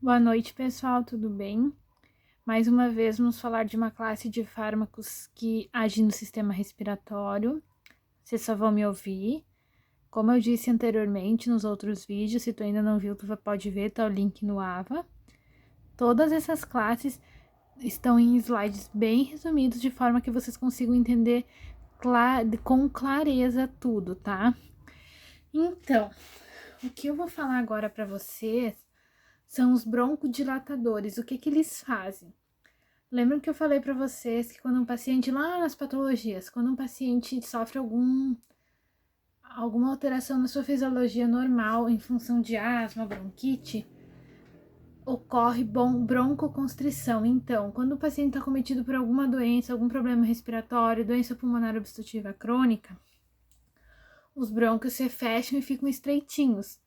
Boa noite, pessoal, tudo bem? Mais uma vez, vamos falar de uma classe de fármacos que agem no sistema respiratório. Vocês só vão me ouvir. Como eu disse anteriormente nos outros vídeos, se tu ainda não viu, tu pode ver, tá o link no AVA. Todas essas classes estão em slides bem resumidos, de forma que vocês consigam entender com clareza tudo, tá? Então, o que eu vou falar agora para vocês são os broncodilatadores. O que eles fazem? Lembram que eu falei para vocês que quando um paciente, lá nas patologias, quando um paciente sofre alguma alteração na sua fisiologia normal em função de asma, bronquite, ocorre broncoconstrição. Então, quando o paciente está cometido por alguma doença, algum problema respiratório, doença pulmonar obstrutiva crônica, os brônquios se fecham e ficam estreitinhos.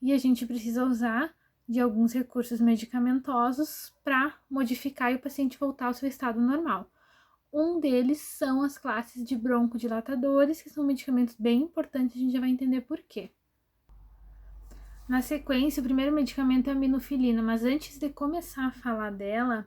E a gente precisa usar de alguns recursos medicamentosos para modificar e o paciente voltar ao seu estado normal. Um deles são as classes de broncodilatadores, que são medicamentos bem importantes, a gente já vai entender por quê. Na sequência, o primeiro medicamento é a minofilina, mas antes de começar a falar dela,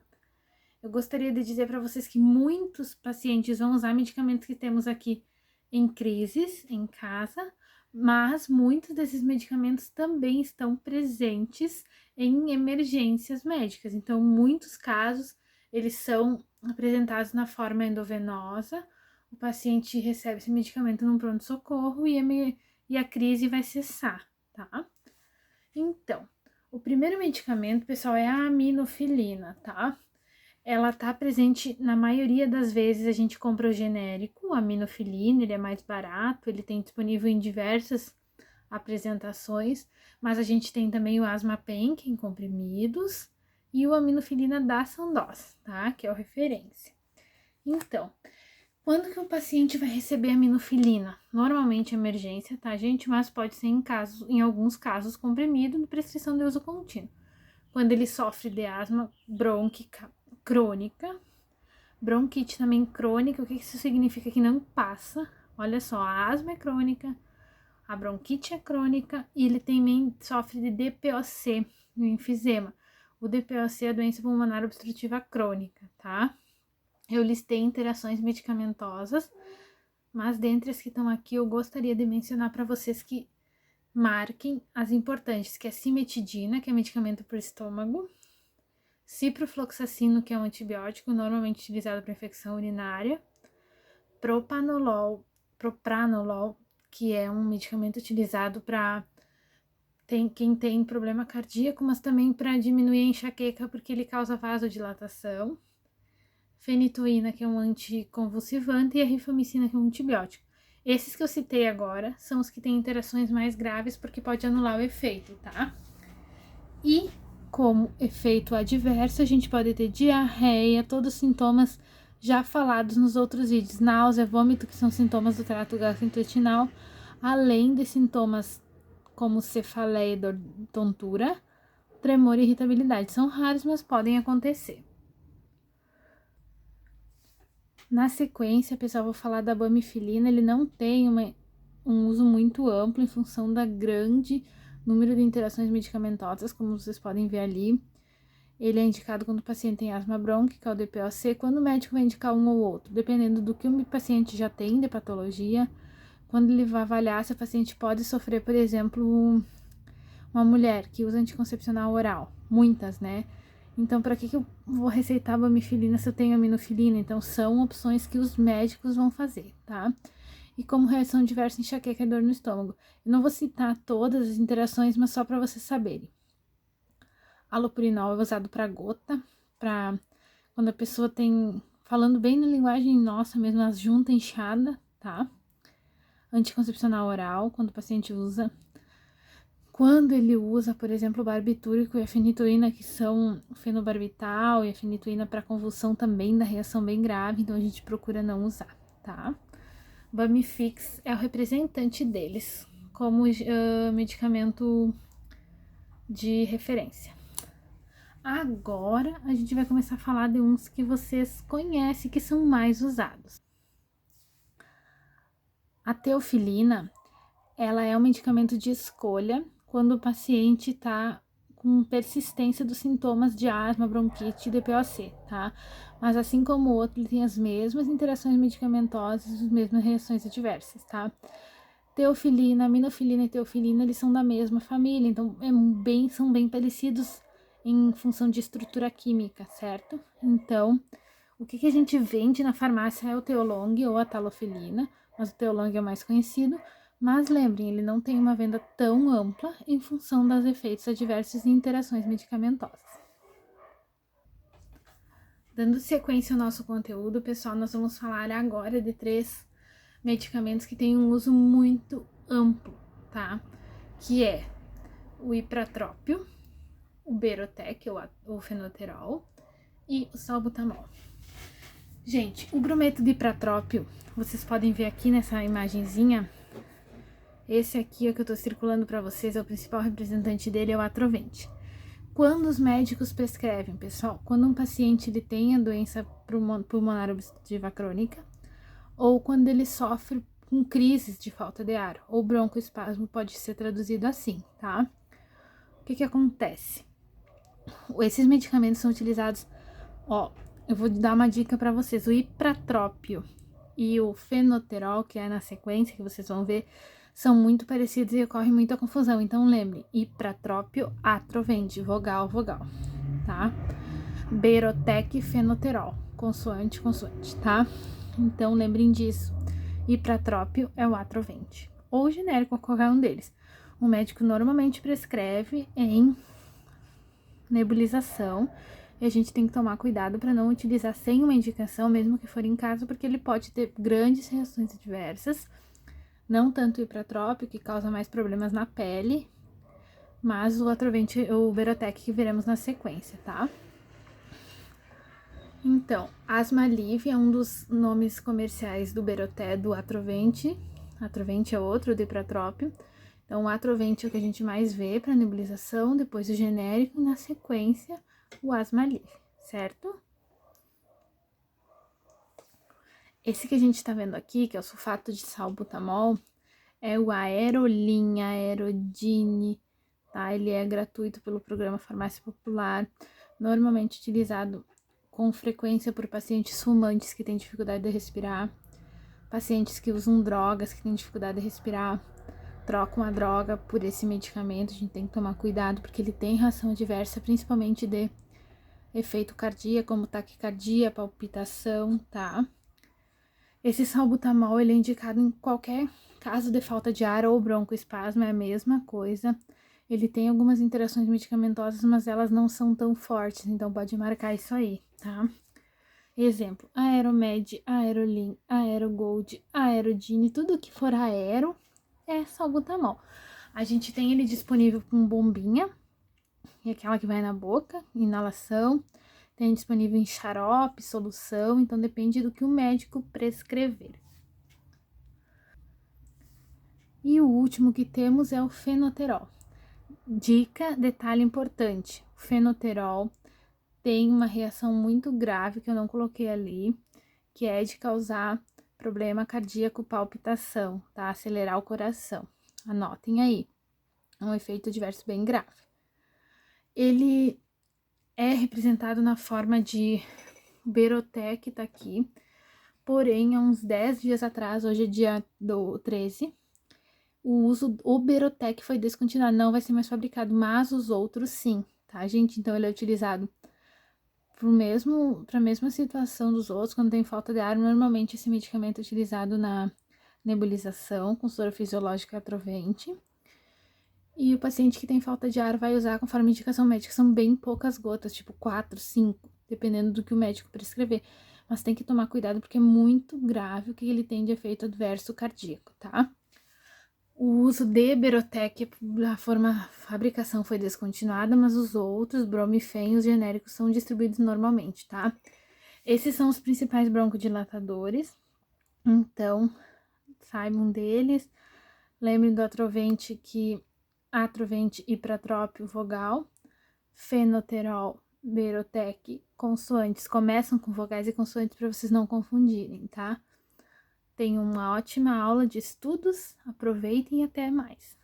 eu gostaria de dizer para vocês que muitos pacientes vão usar medicamentos que temos aqui em crises, em casa, mas muitos desses medicamentos também estão presentes em emergências médicas. Então, muitos casos, eles são apresentados na forma endovenosa, o paciente recebe esse medicamento num pronto-socorro e a crise vai cessar, tá? Então, o primeiro medicamento, pessoal, é a aminofilina, tá? Ela tá presente na maioria das vezes, a gente compra o genérico, o aminofilina, ele é mais barato, ele tem disponível em diversas apresentações, mas a gente tem também o Asmapen, que é em comprimidos, e o aminofilina da Sandoz, tá? Que é o referência. Então, quando que o paciente vai receber aminofilina? Normalmente emergência, tá, gente? Mas pode ser em alguns casos comprimido, de prescrição de uso contínuo. Quando ele sofre de asma brônquica crônica, bronquite também crônica, o que isso significa? Que não passa. Olha só, a asma é crônica, a bronquite é crônica e ele também sofre de DPOC, o enfisema. O DPOC é a doença pulmonar obstrutiva crônica, tá? Eu listei interações medicamentosas, mas dentre as que estão aqui eu gostaria de mencionar para vocês que marquem as importantes, que é cimetidina, que é medicamento para o estômago, ciprofloxacino, que é um antibiótico normalmente utilizado para infecção urinária, propranolol, que é um medicamento utilizado para quem tem problema cardíaco, mas também para diminuir a enxaqueca, porque ele causa vasodilatação, fenitoína, que é um anticonvulsivante, e a rifamicina, que é um antibiótico. Esses que eu citei agora são os que têm interações mais graves, porque pode anular o efeito, tá? E como efeito adverso, a gente pode ter diarreia, todos os sintomas já falados nos outros vídeos, náusea, vômito, que são sintomas do trato gastrointestinal, além de sintomas como cefaleia e tontura, tremor e irritabilidade. São raros, mas podem acontecer. Na sequência, pessoal, vou falar da bamifilina. Ele não tem um uso muito amplo em função da grande número de interações medicamentosas, como vocês podem ver ali. Ele é indicado quando o paciente tem asma brônquica ou DPOC, quando o médico vai indicar um ou outro, dependendo do que o paciente já tem de patologia. Quando ele vai avaliar se o paciente pode sofrer, por exemplo, uma mulher que usa anticoncepcional oral, muitas, né? Então, para que eu vou receitar bamifilina se eu tenho aminofilina? Então, são opções que os médicos vão fazer, tá? E como reação diversa, enxaqueca e dor no estômago. Eu não vou citar todas as interações, mas só para vocês saberem. Alopurinol é usado para gota, para quando a pessoa tem, falando bem na linguagem nossa mesmo, as junta inchada, tá? Anticoncepcional oral, quando o paciente usa. Quando ele usa, por exemplo, o barbitúrico e a fenitoína, que são fenobarbital, e a fenitoína para convulsão também dá reação bem grave, então a gente procura não usar, tá? Bamifix é o representante deles como medicamento de referência. Agora a gente vai começar a falar de uns que vocês conhecem, que são mais usados. A teofilina, ela é um medicamento de escolha quando o paciente está com persistência dos sintomas de asma, bronquite e DPOC, tá? Mas assim como o outro, ele tem as mesmas interações medicamentosas, as mesmas reações adversas, tá? Teofilina, minofilina e teofilina, eles são da mesma família, então são bem parecidos em função de estrutura química, certo? Então, o que a gente vende na farmácia é o Teolong ou a talofilina, mas o Teolong é o mais conhecido. Mas lembrem, ele não tem uma venda tão ampla em função dos efeitos adversos e interações medicamentosas. Dando sequência ao nosso conteúdo, pessoal, nós vamos falar agora de 3 medicamentos que têm um uso muito amplo, tá? Que é o ipratrópio, o Berotec, ou fenoterol, e o salbutamol. Gente, o brometo de ipratrópio, vocês podem ver aqui nessa imagenzinha, esse aqui que eu tô circulando para vocês, é o principal representante dele, é o Atrovent. Quando os médicos prescrevem, pessoal, quando um paciente ele tem a doença pulmonar obstrutiva crônica, ou quando ele sofre com crises de falta de ar, ou broncoespasmo, pode ser traduzido assim, tá? O que acontece? Esses medicamentos são utilizados, eu vou dar uma dica para vocês, o ipratrópio e o fenoterol, que é na sequência, que vocês vão ver, são muito parecidos e ocorre muita confusão. Então, lembre, ipratrópio, Atrovent, vogal, tá? Berotec, fenoterol, consoante, tá? Então, lembrem disso. Ipratrópio é o Atrovent, ou genérico, qualquer um deles. O médico normalmente prescreve em nebulização, e a gente tem que tomar cuidado para não utilizar sem uma indicação, mesmo que for em casa, porque ele pode ter grandes reações adversas. Não tanto o ipratrópio, que causa mais problemas na pele, mas o Atrovent, o Berotec, que veremos na sequência, tá? Então, Asmaliv é um dos nomes comerciais do Berotec, do Atrovent. Atrovent é outro, do ipratrópio. Então, o Atrovent é o que a gente mais vê para nebulização, depois o genérico e na sequência o Asmaliv, certo? Esse que a gente tá vendo aqui, que é o sulfato de salbutamol, é o Aerolin, Aerodine, tá? Ele é gratuito pelo programa Farmácia Popular, normalmente utilizado com frequência por pacientes fumantes que têm dificuldade de respirar, pacientes que usam drogas, que têm dificuldade de respirar, trocam a droga por esse medicamento. A gente tem que tomar cuidado porque ele tem reação adversa, principalmente de efeito cardíaco, como taquicardia, palpitação, tá? Esse salbutamol, ele é indicado em qualquer caso de falta de ar ou broncoespasmo, é a mesma coisa. Ele tem algumas interações medicamentosas, mas elas não são tão fortes, então pode marcar isso aí, tá? Exemplo, Aeromed, Aerolin, Aerogold, Aerodine, tudo que for aero é salbutamol. A gente tem ele disponível com bombinha, e aquela que vai na boca, inalação. Tem disponível em xarope, solução, então depende do que o médico prescrever. E o último que temos é o fenoterol. Dica, detalhe importante, o fenoterol tem uma reação muito grave que eu não coloquei ali, que é de causar problema cardíaco, palpitação, tá? Acelerar o coração. Anotem aí, é um efeito adverso bem grave. Ele é representado na forma de Berotec, tá aqui. Porém, há uns 10 dias atrás, hoje é dia 13, o Berotec foi descontinuado, não vai ser mais fabricado, mas os outros sim, tá, gente? Então, ele é utilizado para a mesma situação dos outros, quando tem falta de ar. Normalmente, esse medicamento é utilizado na nebulização, com soro fisiológica Atrovent. E o paciente que tem falta de ar vai usar conforme indicação médica, são bem poucas gotas, tipo 4, 5, dependendo do que o médico prescrever. Mas tem que tomar cuidado porque é muito grave o que ele tem de efeito adverso cardíaco, tá? O uso de Berotec, a fabricação foi descontinuada, mas os outros, Bromifen e os genéricos, são distribuídos normalmente, tá? Esses são os principais broncodilatadores, então saibam deles. Lembrem do Atrovent, Atrovent, ipratrópio, vogal, fenoterol, Berotec, consoantes. Começam com vogais e consoantes para vocês não confundirem, tá? Tenham uma ótima aula de estudos, aproveitem e até mais!